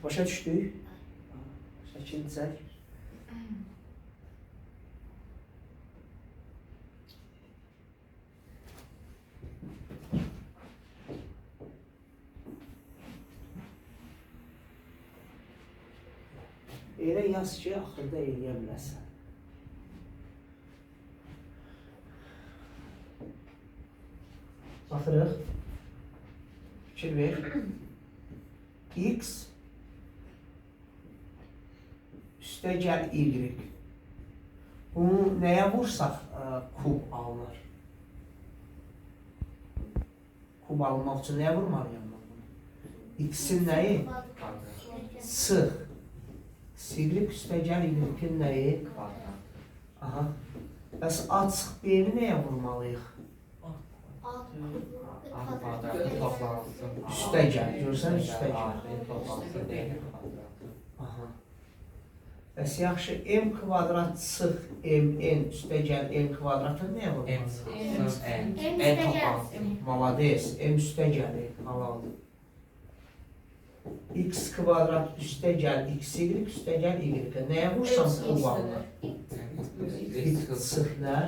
Başa düşdük? Şəkil çək. Elə yaz ki, axırda eləyə biləsən. Baxırıq. Fikir ver. X üstə gəl Y. Bunu nəyə vursaq kub alınır? Kub alınmaq üçün nəyə vurmalıyam mən bunu? X-in nəyi? Sıx. Y üstə gəl Y-in nəyi? Aha. Bəs açıq B-ni nəyə vurmalıyıq? Üstə gəl. Görsən üstə gəl. Aha. Bəs yaxşı, M kvadrat sıx MN üstə gəl M kvadratı nəyə vurmalıyıq? Malades. M üstə gəlir. Halaldır. X kvadrat üstə gəl XY üstə gəl Y. Nəyə vursam kub alınır? Sıx nə?